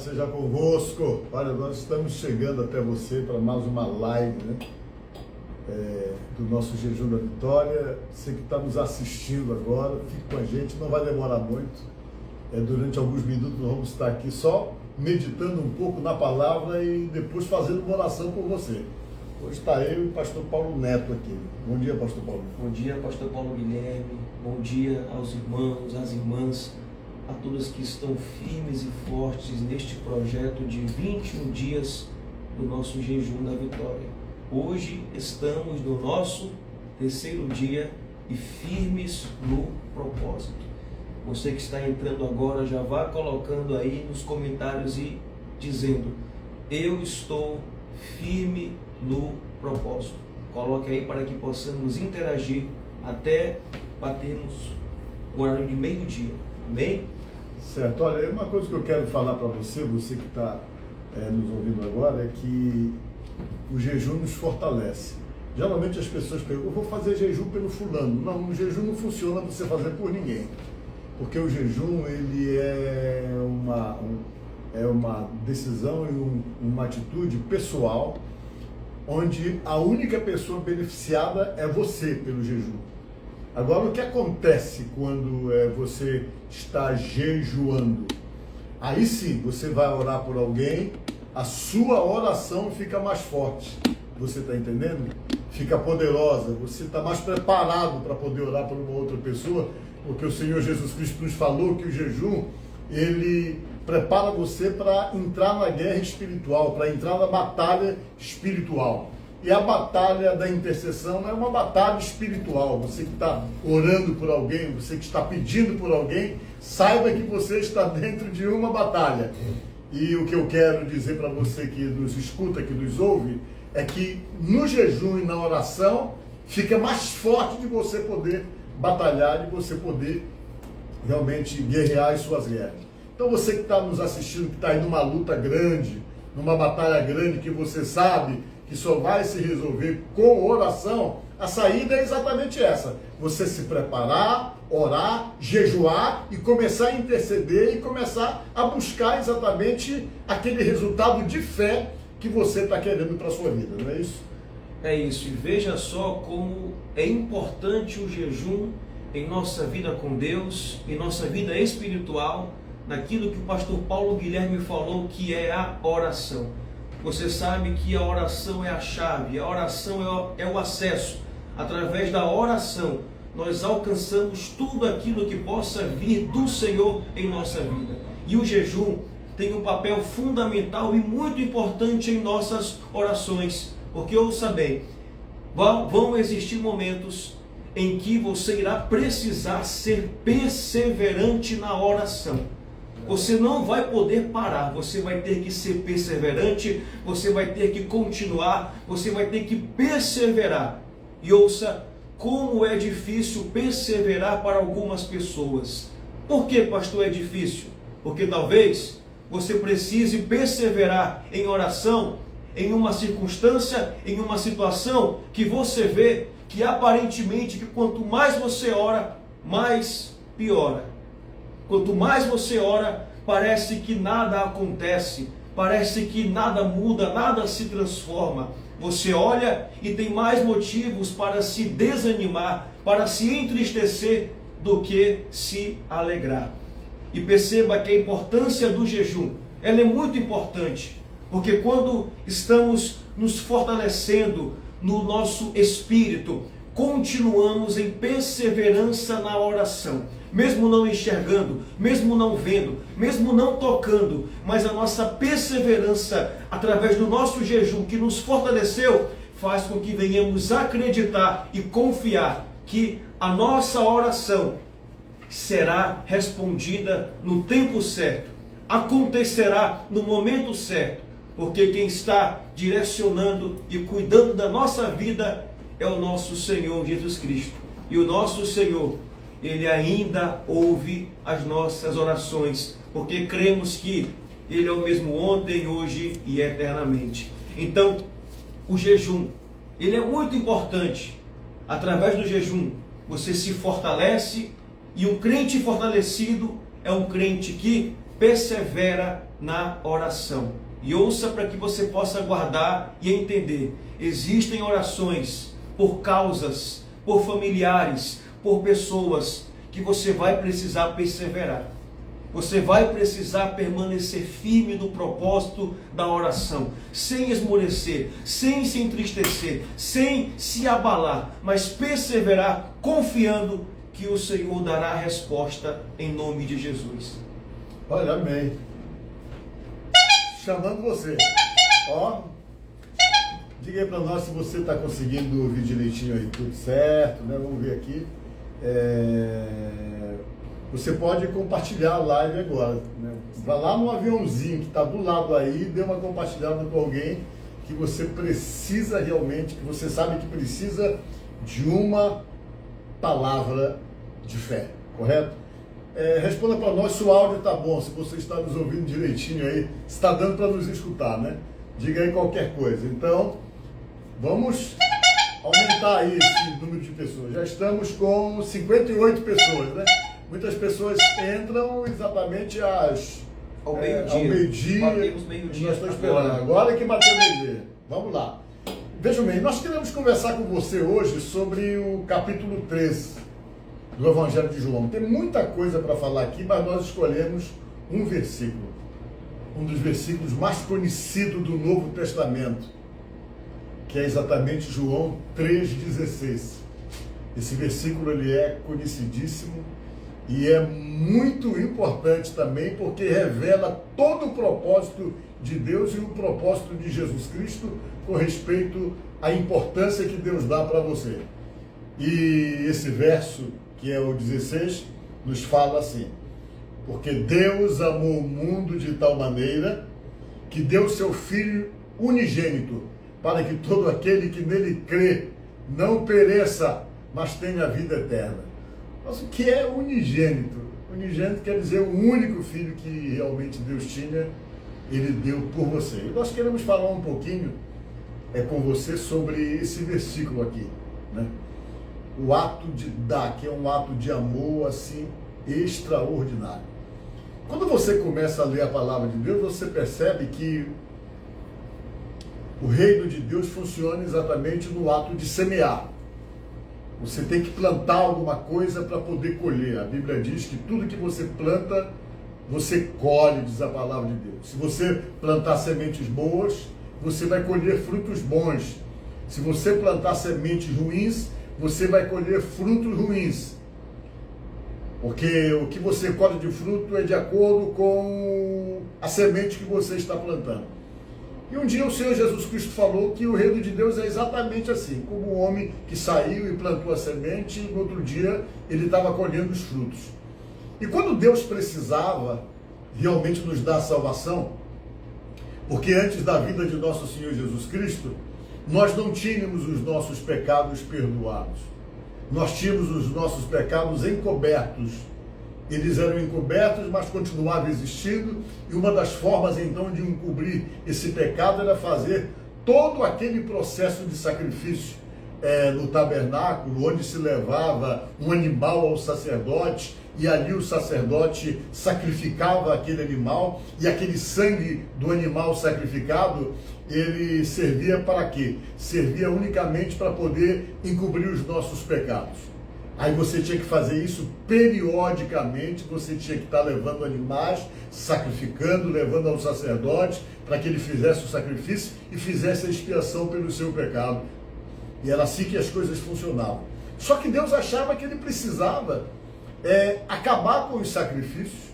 seja convosco. Olha, nós estamos chegando até você para mais uma live, né? Do nosso Jejum da Vitória. Você que está nos assistindo agora, fique com a gente, não vai demorar muito. Durante alguns minutos nós vamos estar aqui só meditando um pouco na palavra e depois fazendo uma oração por você. Hoje está eu e o pastor Paulo Neto aqui. Bom dia, pastor Paulo. Bom dia, pastor Paulo Guilherme. Bom dia aos irmãos, às irmãs, a todos que estão firmes e fortes neste projeto de 21 dias do nosso Jejum da Vitória. Hoje estamos no nosso terceiro dia e firmes no propósito. Você que está entrando agora, já vá colocando aí nos comentários e dizendo: eu estou firme no propósito. Coloque aí para que possamos interagir até batermos o horário de meio-dia. Amém? Certo. Olha, uma coisa que eu quero falar para você que está nos ouvindo agora, é que o jejum nos fortalece. Geralmente as pessoas perguntam: eu vou fazer jejum pelo fulano. Não, o jejum não funciona para você fazer por ninguém. Porque o jejum, ele é uma decisão e uma atitude pessoal, onde a única pessoa beneficiada é você pelo jejum. Agora, o que acontece quando você está jejuando? Aí sim, você vai orar por alguém, a sua oração fica mais forte. Você está entendendo? Fica poderosa, você está mais preparado para poder orar por uma outra pessoa, porque o Senhor Jesus Cristo nos falou que o jejum, ele prepara você para entrar na guerra espiritual, para entrar na batalha espiritual. E a batalha da intercessão é uma batalha espiritual. Você que está orando por alguém, você que está pedindo por alguém, saiba que você está dentro de uma batalha. E o que eu quero dizer para você que nos escuta, que nos ouve, é que no jejum e na oração fica mais forte de você poder batalhar, de você poder realmente guerrear as suas guerras. Então você que está nos assistindo, que está aí numa luta grande, numa batalha grande, que você sabe que só vai se resolver com oração, a saída é exatamente essa: você se preparar, orar, jejuar e começar a interceder e começar a buscar exatamente aquele resultado de fé que você está querendo para a sua vida, não é isso? É isso, e veja só como é importante o jejum em nossa vida com Deus, em nossa vida espiritual, naquilo que o pastor Paulo Guilherme falou, que é a oração. Você sabe que a oração é a chave, a oração é o acesso. Através da oração, nós alcançamos tudo aquilo que possa vir do Senhor em nossa vida. E o jejum tem um papel fundamental e muito importante em nossas orações. Porque ouça bem, vão existir momentos em que você irá precisar ser perseverante na oração. Você não vai poder parar, você vai ter que ser perseverante, você vai ter que continuar, você vai ter que perseverar. E ouça como é difícil perseverar para algumas pessoas. Por que, pastor, é difícil? Porque talvez você precise perseverar em oração em uma circunstância, em uma situação que você vê que aparentemente que quanto mais você ora, mais piora. Quanto mais você ora, parece que nada acontece, parece que nada muda, nada se transforma. Você olha e tem mais motivos para se desanimar, para se entristecer, do que se alegrar. E perceba que a importância do jejum, ela é muito importante, porque quando estamos nos fortalecendo no nosso espírito, continuamos em perseverança na oração, mesmo não enxergando, mesmo não vendo, mesmo não tocando, mas a nossa perseverança através do nosso jejum que nos fortaleceu, faz com que venhamos acreditar e confiar que a nossa oração será respondida no tempo certo, acontecerá no momento certo, porque quem está direcionando e cuidando da nossa vida é o nosso Senhor Jesus Cristo. E o nosso Senhor, Ele ainda ouve as nossas orações, porque cremos que Ele é o mesmo ontem, hoje e eternamente. Então, o jejum, ele é muito importante. Através do jejum, você se fortalece, e um crente fortalecido é um crente que persevera na oração. E ouça para que você possa guardar e entender. Existem orações por causas, por familiares, por pessoas que você vai precisar perseverar. Você vai precisar permanecer firme no propósito da oração, sem esmorecer, sem se entristecer, sem se abalar, mas perseverar confiando que o Senhor dará a resposta em nome de Jesus. Olha, amém. Chamando você. Ó, diga aí para nós se você está conseguindo ouvir direitinho aí, tudo certo, né? Vamos ver aqui. Você pode compartilhar a live agora, né? Vai lá no aviãozinho que está do lado aí, dê uma compartilhada com alguém que você precisa realmente, que você sabe que precisa de uma palavra de fé, correto? Responda para nós se o áudio está bom, se você está nos ouvindo direitinho aí, se está dando para nos escutar, né? Diga aí qualquer coisa. Então, vamos aumentar aí esse número de pessoas. Já estamos com 58 pessoas, né? Muitas pessoas entram exatamente ao meio-dia. Batemos meio-dia. Nós estamos esperando. Agora que bateu meio-dia. Vamos lá. Vejam bem, nós queremos conversar com você hoje sobre o capítulo 13 do Evangelho de João. Tem muita coisa para falar aqui, mas nós escolhemos um versículo. Um dos versículos mais conhecidos do Novo Testamento, que é exatamente João 3,16. Esse versículo ele é conhecidíssimo e é muito importante também porque revela todo o propósito de Deus e o propósito de Jesus Cristo com respeito à importância que Deus dá para você. E esse verso, que é o 16, nos fala assim: porque Deus amou o mundo de tal maneira que deu seu Filho unigênito, para que todo aquele que nele crê não pereça, mas tenha vida eterna. Mas o que é unigênito? Unigênito quer dizer o único filho que realmente Deus tinha, ele deu por você. E nós queremos falar um pouquinho com você sobre esse versículo aqui, né? O ato de dar, que é um ato de amor assim extraordinário. Quando você começa a ler a palavra de Deus, você percebe que o reino de Deus funciona exatamente no ato de semear. Você tem que plantar alguma coisa para poder colher. A Bíblia diz que tudo que você planta, você colhe, diz a palavra de Deus. Se você plantar sementes boas, você vai colher frutos bons. Se você plantar sementes ruins, você vai colher frutos ruins. Porque o que você colhe de fruto é de acordo com a semente que você está plantando. E um dia o Senhor Jesus Cristo falou que o reino de Deus é exatamente assim, como um homem que saiu e plantou a semente, e no outro dia ele estava colhendo os frutos. E quando Deus precisava realmente nos dar a salvação, porque antes da vinda de nosso Senhor Jesus Cristo, nós não tínhamos os nossos pecados perdoados. Nós tínhamos os nossos pecados encobertos. Eles eram encobertos, mas continuavam existindo. E uma das formas, então, de encobrir esse pecado era fazer todo aquele processo de sacrifício no tabernáculo, onde se levava um animal ao sacerdote, e ali o sacerdote sacrificava aquele animal, e aquele sangue do animal sacrificado, ele servia para quê? Servia unicamente para poder encobrir os nossos pecados. Aí você tinha que fazer isso periodicamente, você tinha que estar levando animais, sacrificando, levando ao sacerdote, para que ele fizesse o sacrifício e fizesse a expiação pelo seu pecado. E era assim que as coisas funcionavam. Só que Deus achava que ele precisava acabar com os sacrifícios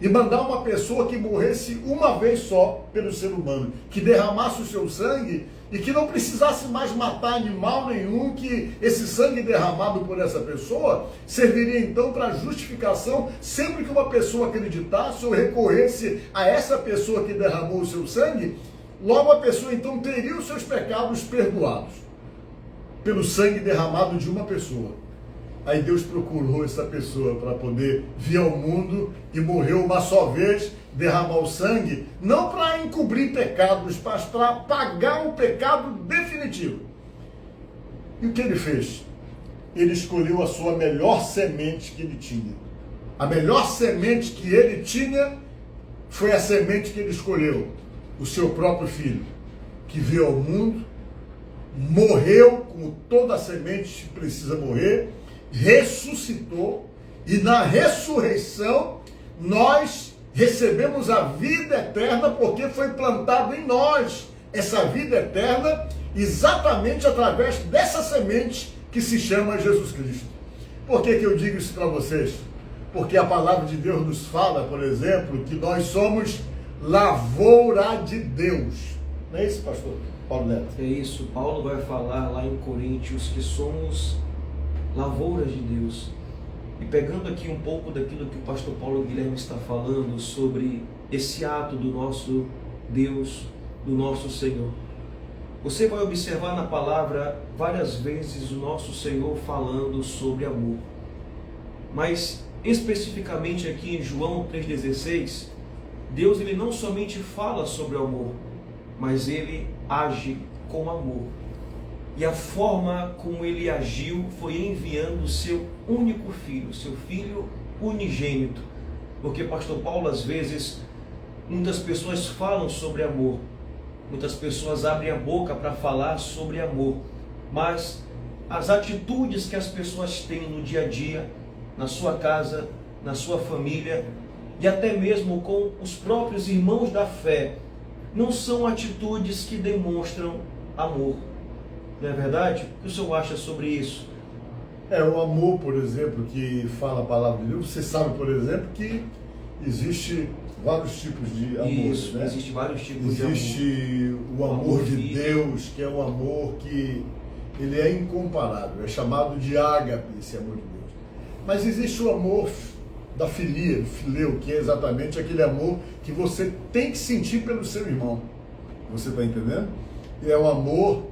e mandar uma pessoa que morresse uma vez só pelo ser humano, que derramasse o seu sangue e que não precisasse mais matar animal nenhum, que esse sangue derramado por essa pessoa serviria então para justificação. Sempre que uma pessoa acreditasse ou recorresse a essa pessoa que derramou o seu sangue, logo a pessoa então teria os seus pecados perdoados pelo sangue derramado de uma pessoa. Aí Deus procurou essa pessoa para poder vir ao mundo e morreu uma só vez, derramar o sangue, não para encobrir pecados, mas para pagar o pecado definitivo. E o que ele fez? Ele escolheu a sua melhor semente que ele tinha. A melhor semente que ele tinha foi a semente que ele escolheu, o seu próprio filho, que veio ao mundo, morreu como toda semente precisa morrer, ressuscitou, e na ressurreição nós recebemos a vida eterna, porque foi plantado em nós essa vida eterna, exatamente através dessa semente que se chama Jesus Cristo. Por que eu digo isso para vocês? Porque a palavra de Deus nos fala, por exemplo, que nós somos lavoura de Deus. Não é isso, pastor Paulo Neto? É isso. Paulo vai falar lá em Coríntios que somos lavouras de Deus. E pegando aqui um pouco daquilo que o pastor Paulo Guilherme está falando sobre esse ato do nosso Deus, do nosso Senhor. Você vai observar na palavra várias vezes o nosso Senhor falando sobre amor. Mas especificamente aqui em João 3,16, Deus ele não somente fala sobre o amor, mas ele age com amor. E a forma como ele agiu foi enviando o seu único filho, seu filho unigênito. Porque pastor Paulo, às vezes, muitas pessoas falam sobre amor, muitas pessoas abrem a boca para falar sobre amor, mas as atitudes que as pessoas têm no dia a dia, na sua casa, na sua família e até mesmo com os próprios irmãos da fé, não são atitudes que demonstram amor. Não é verdade? O que o senhor acha sobre isso? O amor, por exemplo, que fala a palavra de Deus, você sabe, por exemplo, que existe vários tipos de amor. Isso, né? Existe vários tipos de amor. Existe o amor de Deus, que é um amor que ele é incomparável, é chamado de ágape, esse amor de Deus. Mas existe o amor da filia, fileu, que é exatamente aquele amor que você tem que sentir pelo seu irmão. Você está entendendo? E é um amor,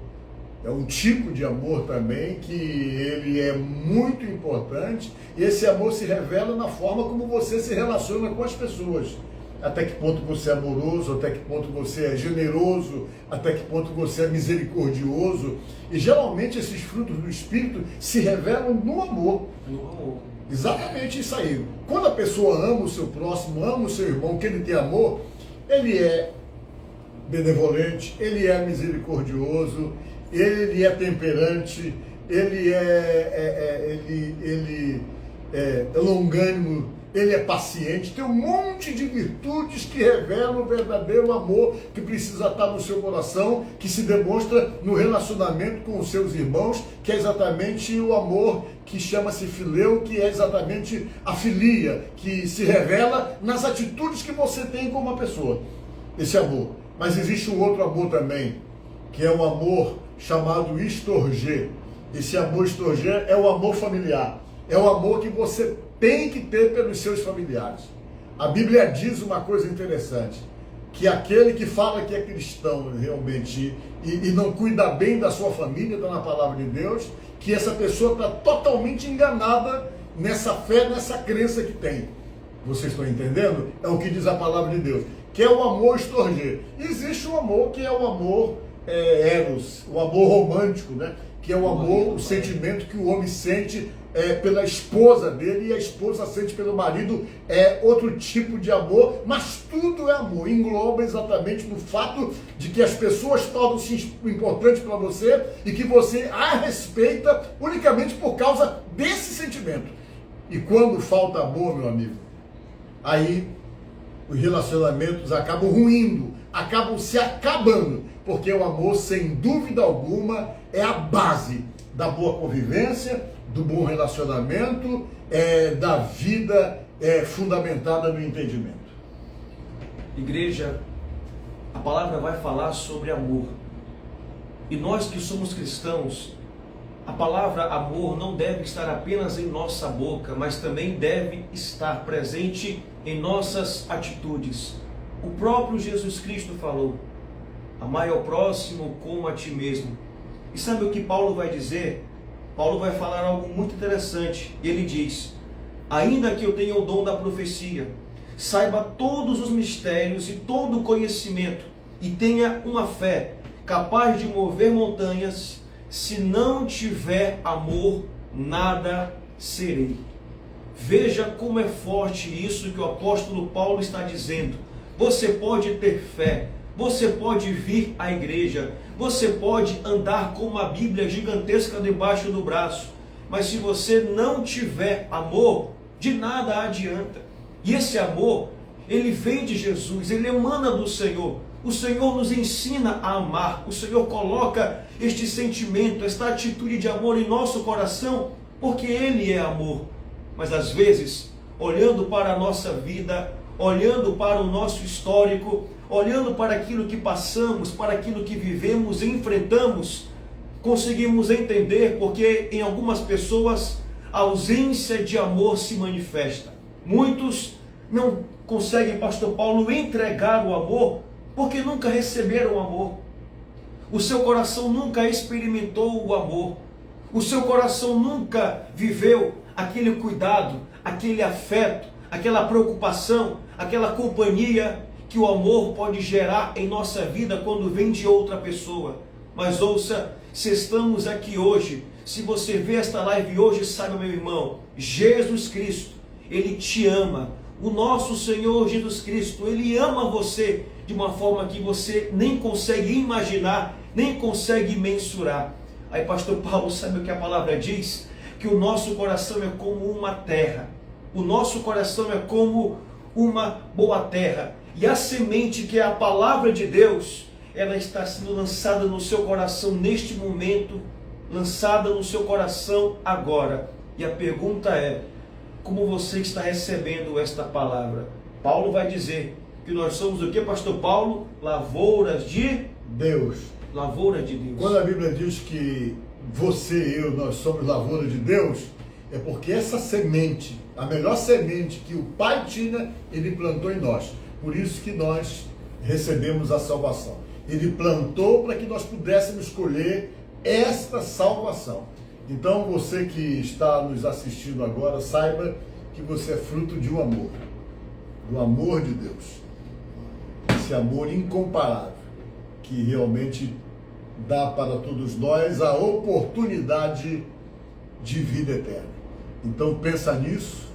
é um tipo de amor também que ele é muito importante, e esse amor se revela na forma como você se relaciona com as pessoas. Até que ponto você é amoroso, até que ponto você é generoso, até que ponto você é misericordioso. E geralmente esses frutos do Espírito se revelam no amor. No amor. Exatamente isso aí. Quando a pessoa ama o seu próximo, ama o seu irmão, que ele tem amor, ele é benevolente, ele é misericordioso, ele é temperante, ele é longânimo, ele é paciente, tem um monte de virtudes que revelam o verdadeiro amor que precisa estar no seu coração, que se demonstra no relacionamento com os seus irmãos, que é exatamente o amor que chama-se fileu, que é exatamente a filia, que se revela nas atitudes que você tem com uma pessoa, esse amor. Mas existe um outro amor também, que é o amor chamado estorgê. Esse amor estorgê é o amor familiar, é o amor que você tem que ter pelos seus familiares. A Bíblia diz uma coisa interessante, que aquele que fala que é cristão realmente e não cuida bem da sua família, está na palavra de Deus, que essa pessoa está totalmente enganada nessa fé, nessa crença que tem. Vocês estão entendendo? É o que diz a palavra de Deus, que é o amor estorgê. Existe um amor que é o amor eros, o amor romântico, né? Que é o amor, o sentimento que o homem sente pela esposa dele, e a esposa sente pelo marido, é outro tipo de amor, mas tudo é amor, engloba exatamente no fato de que as pessoas tornam-se importantes para você e que você a respeita unicamente por causa desse sentimento. E quando falta amor, meu amigo, aí os relacionamentos acabam ruindo, acabam se acabando, porque o amor, sem dúvida alguma, é a base da boa convivência, do bom relacionamento, da vida fundamentada no entendimento. Igreja, a palavra vai falar sobre amor. E nós que somos cristãos, a palavra amor não deve estar apenas em nossa boca, mas também deve estar presente em nossas atitudes. O próprio Jesus Cristo falou: amai ao próximo como a ti mesmo. E sabe o que Paulo vai dizer? Paulo vai falar algo muito interessante. Ele diz: ainda que eu tenha o dom da profecia, saiba todos os mistérios e todo o conhecimento, e tenha uma fé capaz de mover montanhas, se não tiver amor, nada serei. Veja como é forte isso que o apóstolo Paulo está dizendo. você pode ter fé, você pode vir à igreja, você pode andar com uma Bíblia gigantesca debaixo do braço, mas se você não tiver amor, de nada adianta. E esse amor, ele vem de Jesus, ele emana do Senhor. O Senhor nos ensina a amar, o Senhor coloca este sentimento, esta atitude de amor em nosso coração, porque Ele é amor. Mas às vezes, olhando para a nossa vida, olhando para o nosso histórico, olhando para aquilo que passamos, para aquilo que vivemos e enfrentamos, conseguimos entender porque em algumas pessoas a ausência de amor se manifesta. Muitos não conseguem, pastor Paulo, entregar o amor porque nunca receberam o amor. O seu coração nunca experimentou o amor. O seu coração nunca viveu aquele cuidado, aquele afeto, aquela preocupação, aquela companhia que o amor pode gerar em nossa vida quando vem de outra pessoa. Mas ouça, se estamos aqui hoje, se você vê esta live hoje, saiba, meu irmão, Jesus Cristo, Ele te ama. O nosso Senhor Jesus Cristo, Ele ama você de uma forma que você nem consegue imaginar, nem consegue mensurar. Aí pastor Paulo, sabe o que a palavra diz? Que o nosso coração é como uma terra. O nosso coração é como uma boa terra. E a semente que é a palavra de Deus, ela está sendo lançada no seu coração neste momento, lançada no seu coração agora. E a pergunta é, como você está recebendo esta palavra? Paulo vai dizer que nós somos o que, pastor Paulo? Lavouras de Deus. Lavoura de Deus. Quando a Bíblia diz que você e eu, nós somos lavoura de Deus, é porque essa semente, a melhor semente que o Pai tinha, Ele plantou em nós. Por isso que nós recebemos a salvação. Ele plantou para que nós pudéssemos colher esta salvação. Então você que está nos assistindo agora, saiba que você é fruto de um amor. Do amor de Deus. Esse amor incomparável, que realmente dá para todos nós a oportunidade de vida eterna. Então pensa nisso,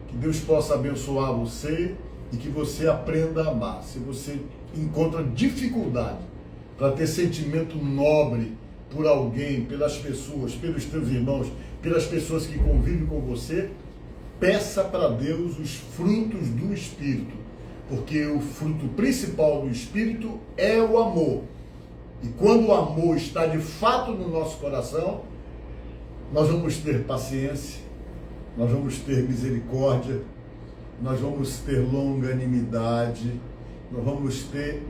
que Deus possa abençoar você e que você aprenda a amar. Se você encontra dificuldade para ter sentimento nobre por alguém, pelas pessoas, pelos teus irmãos, pelas pessoas que convivem com você, peça para Deus os frutos do Espírito, porque o fruto principal do Espírito é o amor. E quando o amor está de fato no nosso coração, nós vamos ter paciência, nós vamos ter misericórdia, nós vamos ter longanimidade, nós vamos ter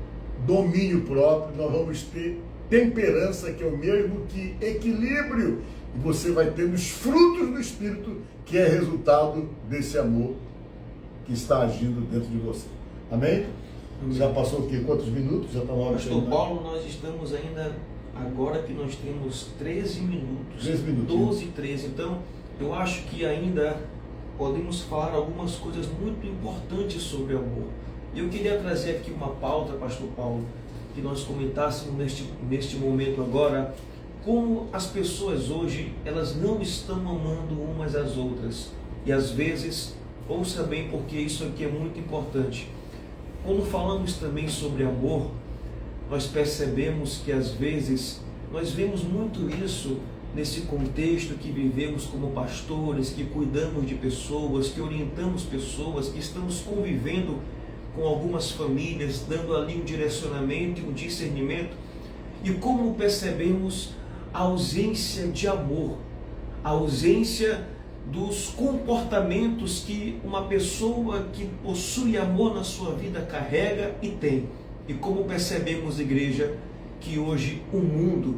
domínio próprio, nós vamos ter temperança, que é o mesmo que equilíbrio, e você vai ter os frutos do Espírito, que é resultado desse amor que está agindo dentro de você. Amém? Já passou o quê? Quantos minutos? Já está na hora de Pastor Paulo, nós estamos ainda, agora que nós temos 13 minutos. 13 minutos. 12 e 13. Então, eu acho que ainda podemos falar algumas coisas muito importantes sobre amor. E eu queria trazer aqui uma pauta, pastor Paulo, que nós comentássemos neste momento agora, como as pessoas hoje, elas não estão amando umas às outras. E às vezes, ouça bem, porque isso aqui é muito importante. Quando falamos também sobre amor, nós percebemos que às vezes nós vemos muito isso nesse contexto que vivemos como pastores, que cuidamos de pessoas, que orientamos pessoas, que estamos convivendo com algumas famílias, dando ali um direcionamento e um discernimento, e como percebemos a ausência de amor, a ausência dos comportamentos que uma pessoa que possui amor na sua vida carrega e tem. E como percebemos, igreja, que hoje o mundo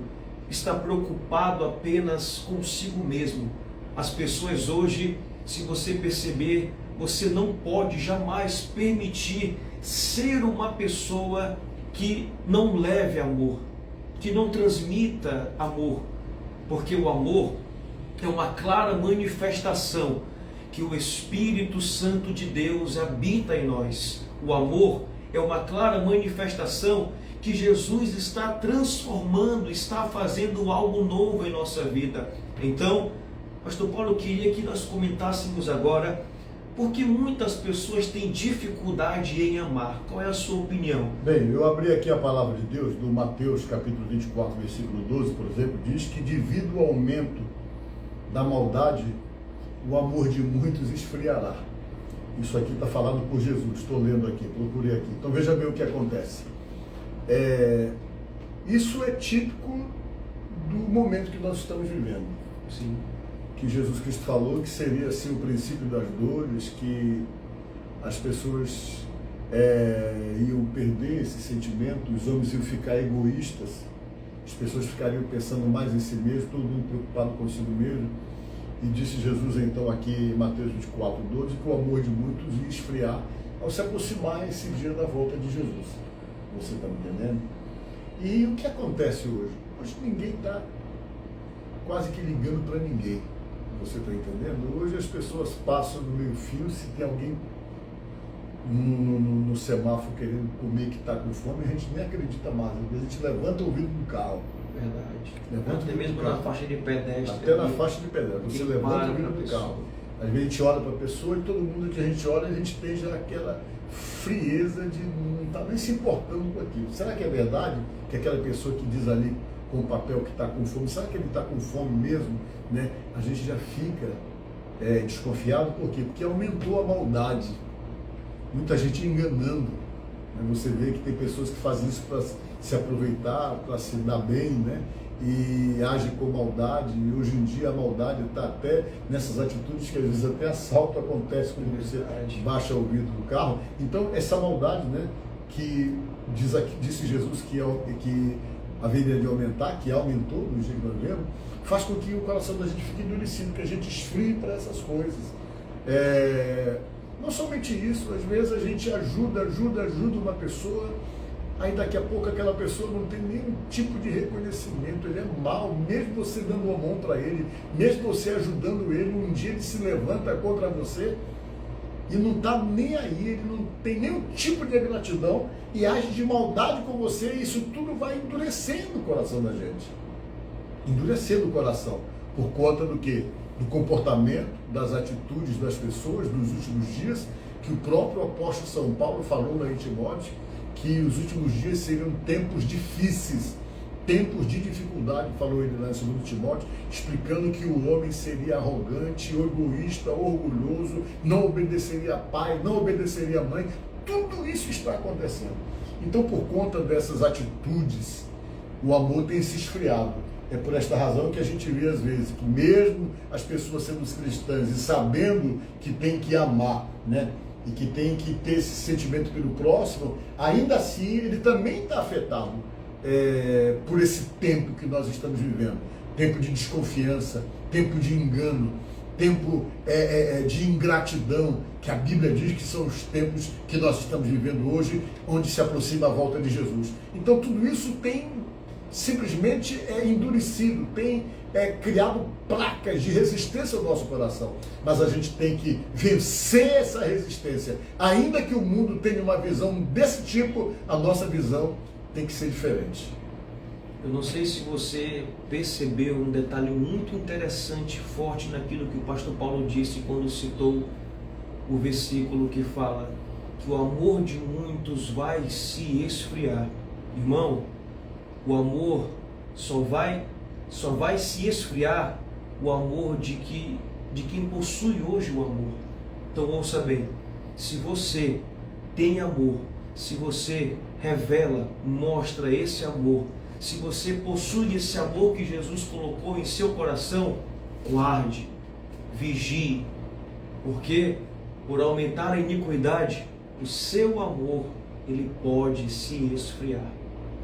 está preocupado apenas consigo mesmo. As pessoas hoje, se você perceber, você não pode jamais permitir ser uma pessoa que não leve amor, que não transmita amor, porque o amor é uma clara manifestação que o Espírito Santo de Deus habita em nós. O amor é uma clara manifestação que Jesus está transformando, está fazendo algo novo em nossa vida. Então, pastor Paulo, eu queria que nós comentássemos agora Porque muitas pessoas têm dificuldade em amar. Qual é a sua opinião? Bem, eu abri aqui a palavra de Deus, do Mateus capítulo 24, versículo 12, por exemplo, diz que devido ao aumento da maldade, o amor de muitos esfriará. Isso aqui está falado por Jesus, estou lendo aqui, procurei aqui. Então veja bem o que acontece. Isso é típico do momento que nós estamos vivendo. Sim. Que Jesus Cristo falou que seria assim o princípio das dores, que as pessoas iam perder esse sentimento, os homens iam ficar egoístas, as pessoas ficariam pensando mais em si mesmo, todo mundo preocupado consigo mesmo. E disse Jesus então aqui em Mateus 24, 12, que o amor de muitos ia esfriar ao se aproximar esse dia da volta de Jesus. Você está me entendendo? E o que acontece hoje? Hoje ninguém está quase que ligando para ninguém. Você está entendendo? Hoje as pessoas passam no meio-fio, se tem alguém no semáforo querendo comer que está com fome, a gente nem acredita mais. Às vezes a gente levanta o vidro do carro. Verdade. Levanta Até mesmo na faixa de pedestre. Até na faixa de pedestre. Você levanta o vidro do carro. Às vezes a gente olha para a pessoa e todo mundo que a gente olha, a gente tem já aquela frieza de não estar nem se importando com aquilo. Será que é verdade que aquela pessoa que diz ali com o papel que está com fome, será que ele está com fome mesmo? Né? A gente já fica desconfiado, por quê? Porque aumentou a maldade. Muita gente enganando. Né? Você vê que tem pessoas que fazem isso para se aproveitar, para se dar bem, né? E age com maldade. E hoje em dia a maldade está até nessas atitudes que às vezes até assalto acontece quando você baixa o vidro do carro. Então essa maldade, né, que disse Jesus que haveria de aumentar, que aumentou no dia que nós vemos, faz com que o coração da gente fique endurecido, que a gente esfrie para essas coisas. Não somente isso, às vezes a gente ajuda uma pessoa, aí daqui a pouco aquela pessoa não tem nenhum tipo de reconhecimento, ele é mau, mesmo você dando uma mão para ele, mesmo você ajudando ele, um dia ele se levanta contra você e não está nem aí, ele não tem nenhum tipo de gratidão e age de maldade com você, e isso tudo vai endurecendo o coração da gente. Endurecendo o coração. Por conta do quê? Do comportamento, das atitudes das pessoas nos últimos dias, que o próprio apóstolo São Paulo falou lá em Timóteo, que os últimos dias seriam tempos difíceis, tempos de dificuldade, falou ele lá em 2 Timóteo, explicando que o homem seria arrogante, egoísta, orgulhoso, não obedeceria a pai, não obedeceria a mãe. Tudo isso está acontecendo. Então, por conta dessas atitudes, o amor tem se esfriado. É por esta razão que a gente vê às vezes que mesmo as pessoas sendo cristãs e sabendo que tem que amar, né, e que tem que ter esse sentimento pelo próximo, ainda assim ele também está afetado por esse tempo que nós estamos vivendo. Tempo de desconfiança, tempo de engano, tempo de ingratidão, que a Bíblia diz que são os tempos que nós estamos vivendo hoje, onde se aproxima a volta de Jesus. Então tudo isso tem simplesmente endurecido, tem criado placas de resistência ao nosso coração. Mas a gente tem que vencer essa resistência. Ainda que o mundo tenha uma visão desse tipo, a nossa visão tem que ser diferente. Eu não sei se você percebeu um detalhe muito interessante, forte naquilo que o pastor Paulo disse quando citou o versículo que fala que o amor de muitos vai se esfriar. Irmão, o amor só vai se esfriar, o amor de quem possui hoje o amor. Então ouça bem, se você tem amor, se você revela, mostra esse amor, se você possui esse amor que Jesus colocou em seu coração, guarde, vigie, porque por aumentar a iniquidade, o seu amor ele pode se esfriar.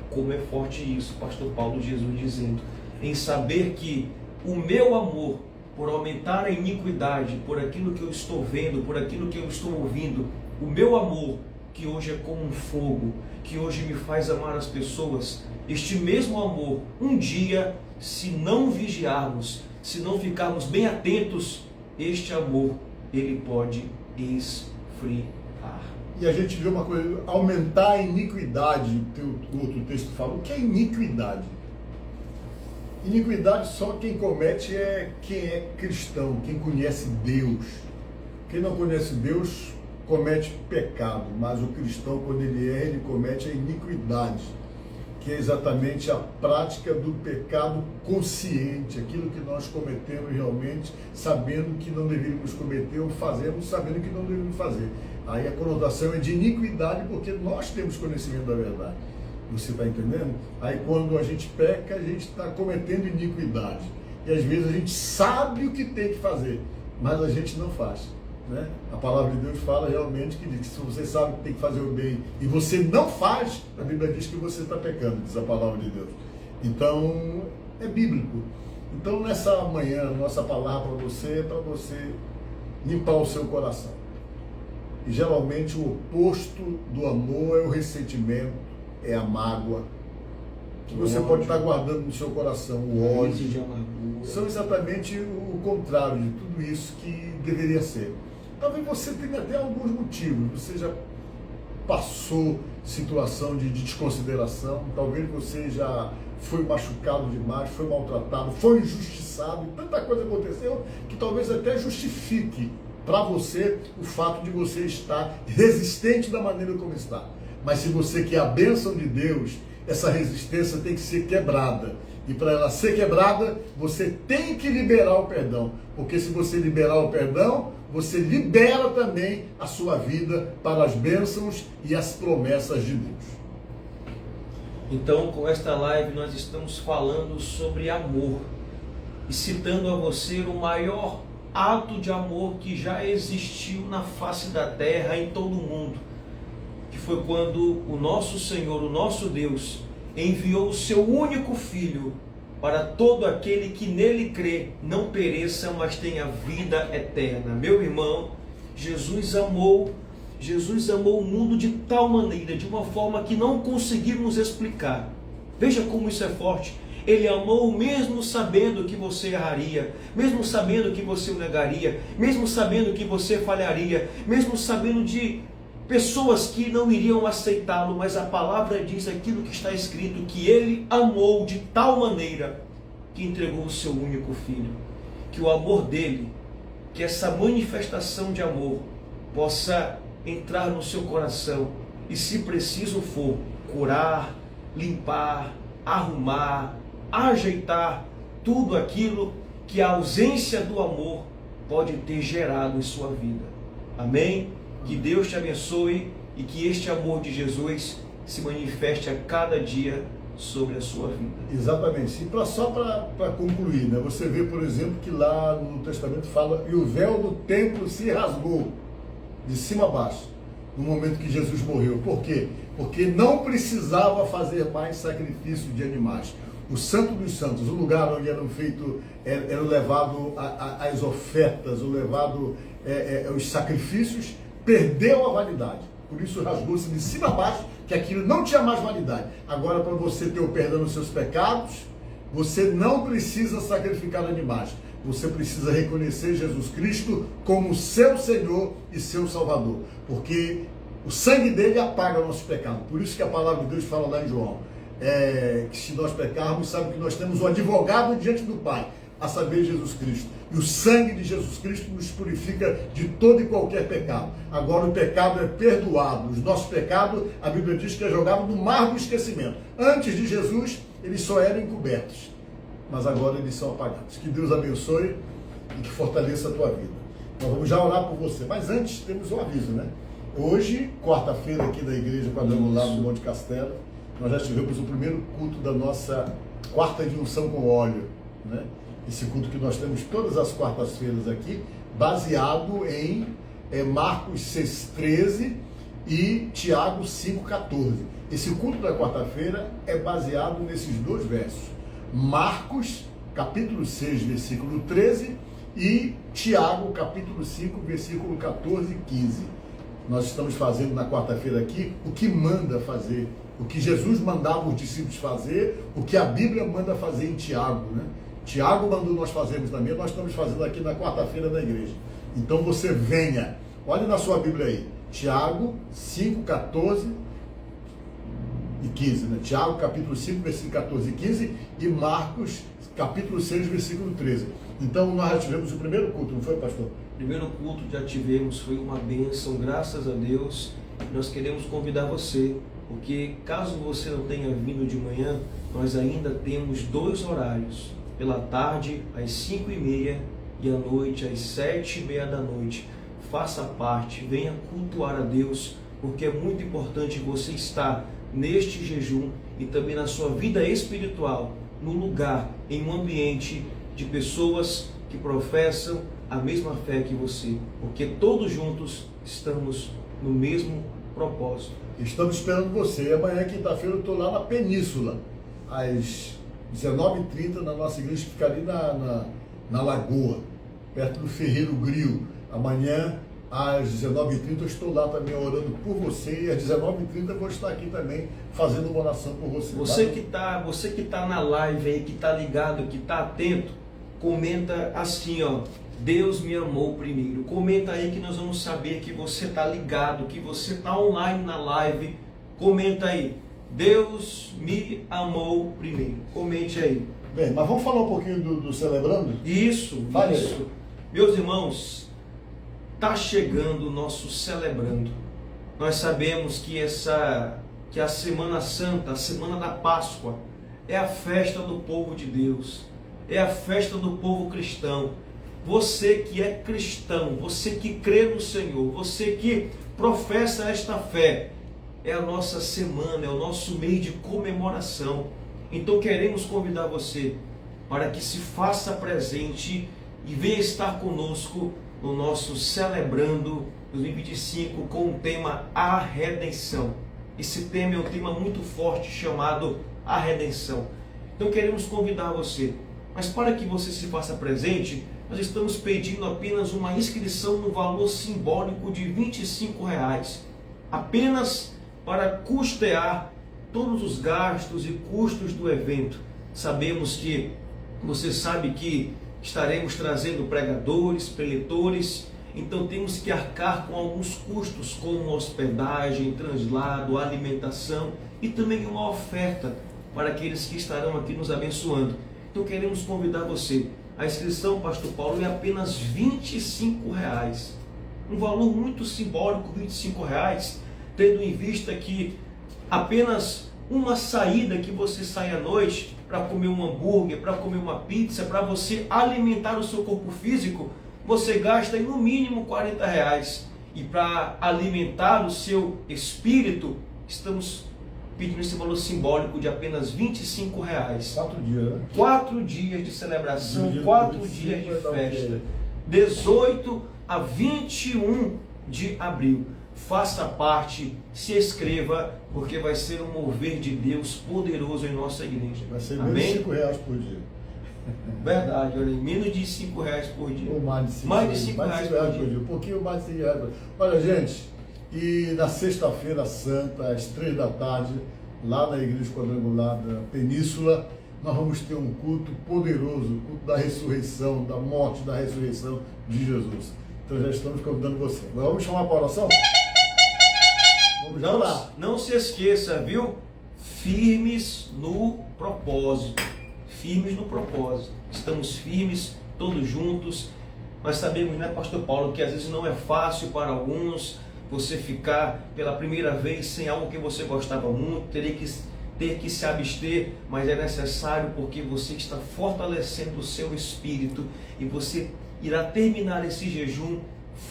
Como é forte isso, pastor Paulo Jesus dizendo, em saber que o meu amor, por aumentar a iniquidade, por aquilo que eu estou vendo, por aquilo que eu estou ouvindo, o meu amor, que hoje é como um fogo, que hoje me faz amar as pessoas, este mesmo amor, um dia, se não vigiarmos, se não ficarmos bem atentos, este amor, ele pode esfriar. E a gente vê uma coisa, aumentar a iniquidade, o outro texto fala, o que é iniquidade? Iniquidade só quem comete é quem é cristão, quem conhece Deus. Quem não conhece Deus comete pecado, mas o cristão, quando ele erra, ele comete a iniquidade, que é exatamente a prática do pecado consciente, aquilo que nós cometemos realmente, sabendo que não deveríamos cometer, ou fazemos sabendo que não deveríamos fazer. Aí a conotação é de iniquidade, porque nós temos conhecimento da verdade. Você está entendendo? Aí quando a gente peca, a gente está cometendo iniquidade. E às vezes a gente sabe o que tem que fazer, mas a gente não faz. Né? A palavra de Deus fala realmente que diz que se você sabe que tem que fazer o bem e você não faz, a Bíblia diz que você está pecando, diz a palavra de Deus. Então, é bíblico. Então, nessa manhã, nossa palavra para você é para você limpar o seu coração. E geralmente o oposto do amor é o ressentimento, é a mágoa, que você pode estar guardando no seu coração, o ódio. São exatamente o contrário de tudo isso que deveria ser. Talvez você tenha até alguns motivos, você já passou situação de desconsideração, talvez você já foi machucado demais, foi maltratado, foi injustiçado, e tanta coisa aconteceu que talvez até justifique para você o fato de você estar resistente da maneira como está. Mas se você quer a bênção de Deus, essa resistência tem que ser quebrada. E para ela ser quebrada, você tem que liberar o perdão. Porque se você liberar o perdão, você libera também a sua vida para as bênçãos e as promessas de Deus. Então, com esta live, nós estamos falando sobre amor. E citando a você o maior ato de amor que já existiu na face da terra, em todo o mundo. Que foi quando o nosso Senhor, o nosso Deus, enviou o seu único Filho para todo aquele que nele crê, não pereça, mas tenha vida eterna. Meu irmão, Jesus amou o mundo de tal maneira, de uma forma que não conseguimos explicar. Veja como isso é forte. Ele amou mesmo sabendo que você erraria, mesmo sabendo que você o negaria, mesmo sabendo que você falharia, mesmo sabendo de pessoas que não iriam aceitá-lo, mas a palavra diz aquilo que está escrito, que ele amou de tal maneira que entregou o seu único Filho. Que o amor dele, que essa manifestação de amor possa entrar no seu coração e, se preciso for, curar, limpar, arrumar, ajeitar tudo aquilo que a ausência do amor pode ter gerado em sua vida. Amém? Que Deus te abençoe e que este amor de Jesus se manifeste a cada dia sobre a sua vida. Exatamente. E só para concluir, né? Você vê, por exemplo, que lá no Testamento fala: e o véu do templo se rasgou de cima a baixo no momento que Jesus morreu. Por quê? Porque não precisava fazer mais sacrifício de animais. O Santo dos Santos, o lugar onde eram levado as ofertas, os sacrifícios, perdeu a validade. Por isso rasgou-se de cima a baixo, que aquilo não tinha mais validade. Agora, para você ter o perdão dos seus pecados, você não precisa sacrificar animais. Você precisa reconhecer Jesus Cristo como seu Senhor e seu Salvador. Porque o sangue dele apaga o nosso pecado. Por isso que a palavra de Deus fala lá em João, que se nós pecarmos, sabe que nós temos um advogado diante do Pai, a saber, Jesus Cristo. E o sangue de Jesus Cristo nos purifica de todo e qualquer pecado. Agora o pecado é perdoado. Os nossos pecados, a Bíblia diz que é jogado no mar do esquecimento. Antes de Jesus, eles só eram encobertos, mas agora eles são apagados. Que Deus abençoe e que fortaleça a tua vida. Nós vamos já orar por você, mas antes temos um aviso, né? Hoje, quarta-feira, aqui da Igreja Quadrangular do Monte Castelo, nós já tivemos o primeiro culto da nossa quarta de unção com óleo, né? Esse culto que nós temos todas as quartas-feiras aqui, baseado em Marcos 6,13 e Tiago 5,14. Esse culto da quarta-feira é baseado nesses dois versos. Marcos, capítulo 6, versículo 13 e Tiago, capítulo 5, versículo 14 e 15. Nós estamos fazendo na quarta-feira aqui o que manda fazer, o que Jesus mandava os discípulos fazer, o que a Bíblia manda fazer em Tiago, né? Tiago mandou nós fazermos também, nós estamos fazendo aqui na quarta-feira da igreja. Então você venha, olhe na sua Bíblia aí, Tiago 5, 14 e 15, né? Tiago capítulo 5, versículo 14 e 15 e Marcos capítulo 6, versículo 13. Então nós já tivemos o primeiro culto, não foi, pastor? O primeiro culto já tivemos, foi uma bênção, graças a Deus. Nós queremos convidar você, porque caso você não tenha vindo de manhã, nós ainda temos 2 horários, pela tarde às 5h30 e à noite às 7h30 da noite. Faça parte, venha cultuar a Deus, porque é muito importante você estar neste jejum e também na sua vida espiritual, no lugar, em um ambiente de pessoas que professam a mesma fé que você, porque todos juntos estamos no mesmo propósito. Estamos esperando você. Amanhã, quinta-feira, eu estou lá na Península, às 19h30, na nossa igreja que fica ali na Lagoa, perto do Ferreiro Grill. Amanhã, às 19h30, eu estou lá também orando por você, e às 19h30 eu vou estar aqui também fazendo uma oração por você. Você que tá na live aí, que está ligado, que está atento, comenta assim, ó: Deus me amou primeiro. Comenta aí que nós vamos saber que você está ligado, que você está online na live. Comenta aí: Deus me amou primeiro. Comente aí. Bem, mas vamos falar um pouquinho do Celebrando? Isso, Vale. isso. Meus irmãos, está chegando o nosso Celebrando. Nós sabemos que a Semana Santa, a Semana da Páscoa, é a festa do povo de Deus, é a festa do povo cristão. Você que é cristão, você que crê no Senhor, você que professa esta fé, é a nossa semana, é o nosso mês de comemoração. Então queremos convidar você para que se faça presente e venha estar conosco no nosso Celebrando 2025 com o tema A Redenção. Esse tema é um tema muito forte chamado A Redenção. Então queremos convidar você, mas para que você se faça presente, nós estamos pedindo apenas uma inscrição no valor simbólico de R$25, apenas para custear todos os gastos e custos do evento. Sabemos que você sabe que estaremos trazendo pregadores, preletores, então temos que arcar com alguns custos, como hospedagem, translado, alimentação e também uma oferta para aqueles que estarão aqui nos abençoando. Então queremos convidar você. A inscrição, Pastor Paulo, é apenas R$25, um valor muito simbólico, R$25, tendo em vista que apenas uma saída que você sai à noite para comer um hambúrguer, para comer uma pizza, para você alimentar o seu corpo físico, você gasta no mínimo R$40. E para alimentar o seu espírito, estamos pedindo esse valor simbólico de apenas R$25. 4 dias, né? 4 dias de celebração, 4 dias de festa. 18 a 21 de abril. Faça parte, se inscreva, porque vai ser um mover de Deus poderoso em nossa igreja. Vai ser menos de R$5 por dia. Verdade, olha, menos de R$5 por dia. Ou mais de 5 mais de R$5 por dia. Um pouquinho mais de R$5. Olha, gente, e na sexta-feira santa, às 3 da tarde, lá na Igreja Quadrangular da Península, nós vamos ter um culto poderoso, o culto da ressurreição, da morte, da ressurreição de Jesus. Então já estamos convidando você. Agora vamos chamar para a oração? Vamos já lá. Não se esqueça, viu? Firmes no propósito. Firmes no propósito. Estamos firmes, todos juntos. Nós sabemos, né, Pastor Paulo, que às vezes não é fácil para alguns você ficar pela primeira vez sem algo que você gostava muito, ter que se abster, mas é necessário porque você está fortalecendo o seu espírito e você irá terminar esse jejum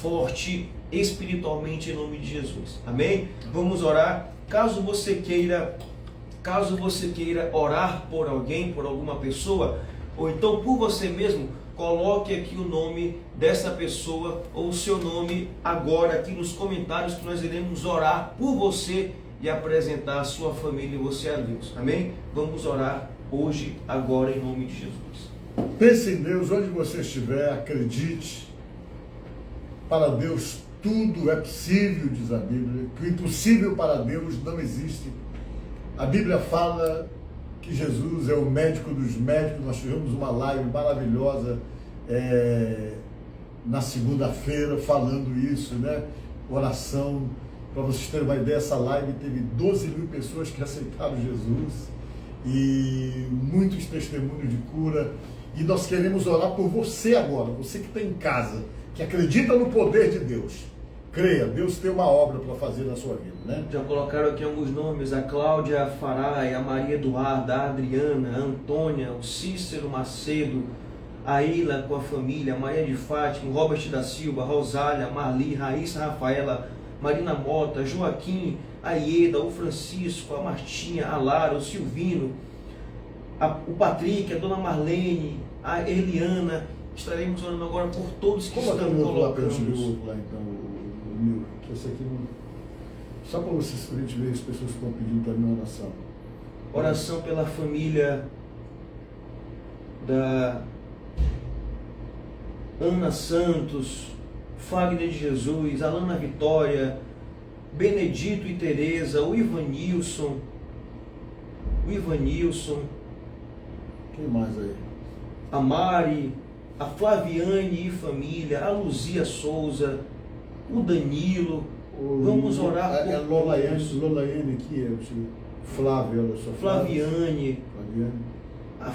forte espiritualmente em nome de Jesus. Amém? Vamos orar. Caso você queira orar por alguém, por alguma pessoa, ou então por você mesmo, coloque aqui o nome dessa pessoa ou o seu nome agora aqui nos comentários, que nós iremos orar por você e apresentar a sua família e você a Deus. Amém? Vamos orar hoje, agora, em nome de Jesus. Pense em Deus, onde você estiver, acredite. Para Deus tudo é possível, diz a Bíblia, que o impossível para Deus não existe. A Bíblia fala que Jesus é o médico dos médicos. Nós tivemos uma live maravilhosa na segunda-feira falando isso, né? Oração. Para vocês terem uma ideia, essa live teve 12 mil pessoas que aceitaram Jesus e muitos testemunhos de cura. E nós queremos orar por você agora, você que está em casa, que acredita no poder de Deus. Creia, Deus tem uma obra para fazer na sua vida, né? Já colocaram aqui alguns nomes: a Cláudia Farai, a Maria Eduarda, a Adriana, a Antônia, o Cícero Macedo, a Ila com a família, a Maria de Fátima, o Robert da Silva, a Rosália, a Marli, Raíssa Rafaela, Marina Mota, Joaquim, a Ieda, o Francisco, a Martinha, a Lara, o Silvino, o Patrick, a Dona Marlene, a Eliana. Estaremos orando agora por todos que estão colocando. Lá, então, o Nil. Esse aqui não... Só para vocês, para a gente ver as pessoas que estão pedindo também uma oração. Oração pela família da Ana Santos, Fagner de Jesus, Alana Vitória, Benedito e Tereza, o Ivanilson. Quem mais aí? A Mari, a Flaviane e família, a Luzia Souza, o Danilo. Vamos orar por a Lolaiane aqui, Flávia, olha só. Flaviane. A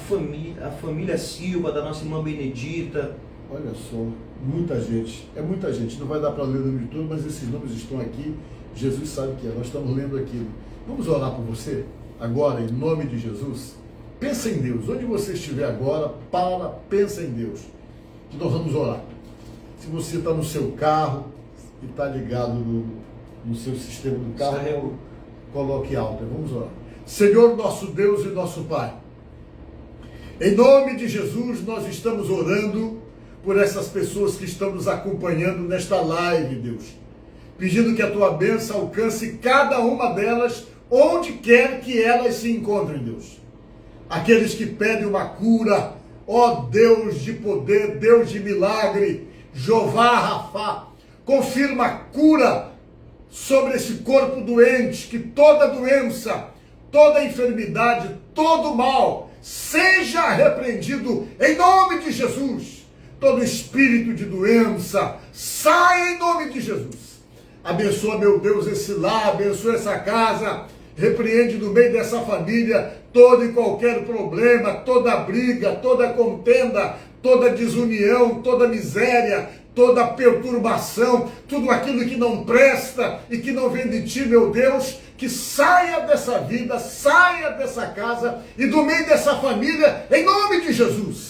família Silva, da nossa irmã Benedita. Olha só, muita gente, é muita gente, não vai dar para ler o nome de tudo, mas esses nomes estão aqui, Jesus sabe o que é, nós estamos lendo aquilo. Vamos orar por você, agora, em nome de Jesus? Pensa em Deus, onde você estiver agora, pensa em Deus, que nós vamos orar. Se você está no seu carro e está ligado no seu sistema do carro, coloque alto, vamos orar. Senhor, nosso Deus e nosso Pai, em nome de Jesus, nós estamos orando por essas pessoas que estão nos acompanhando nesta live, Deus. Pedindo que a tua bênção alcance cada uma delas, onde quer que elas se encontrem, Deus. Aqueles que pedem uma cura, ó Deus de poder, Deus de milagre, Jeová Rafá, confirma a cura sobre esse corpo doente, que toda doença, toda enfermidade, todo mal, seja repreendido em nome de Jesus. Todo espírito de doença, sai em nome de Jesus. Abençoa, meu Deus, esse lar, abençoa essa casa, repreende no meio dessa família todo e qualquer problema, toda briga, toda contenda, toda desunião, toda miséria, toda perturbação, tudo aquilo que não presta e que não vem de ti, meu Deus, que saia dessa vida, saia dessa casa e do meio dessa família, em nome de Jesus.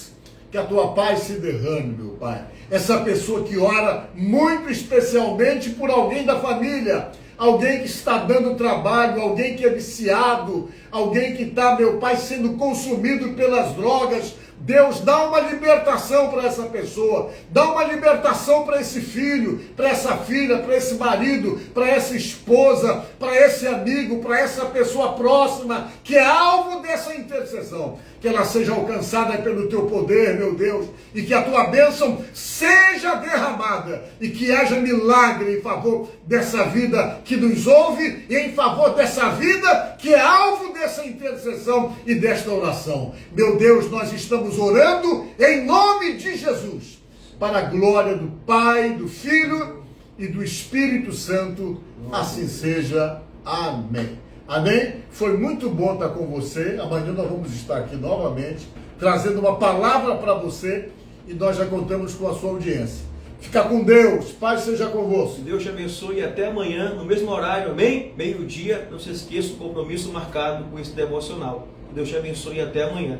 Que a tua paz se derrame, meu Pai. Essa pessoa que ora muito especialmente por alguém da família, alguém que está dando trabalho, alguém que é viciado, alguém que está, meu Pai, sendo consumido pelas drogas. Deus, dá uma libertação para essa pessoa, dá uma libertação para esse filho, para essa filha, para esse marido, para essa esposa, para esse amigo, para essa pessoa próxima que é alvo dessa intercessão. Que ela seja alcançada pelo teu poder, meu Deus, e que a tua bênção seja derramada, e que haja milagre em favor dessa vida que nos ouve, e em favor dessa vida que é alvo dessa intercessão e desta oração. Meu Deus, nós estamos orando em nome de Jesus, para a glória do Pai, do Filho e do Espírito Santo, assim seja. Amém. Amém? Foi muito bom estar com você. Amanhã nós vamos estar aqui novamente, trazendo uma palavra para você, e nós já contamos com a sua audiência. Fica com Deus, paz seja convosco. Deus te abençoe e até amanhã, no mesmo horário, amém? Meio-dia, não se esqueça o compromisso marcado com esse devocional. Deus te abençoe e até amanhã.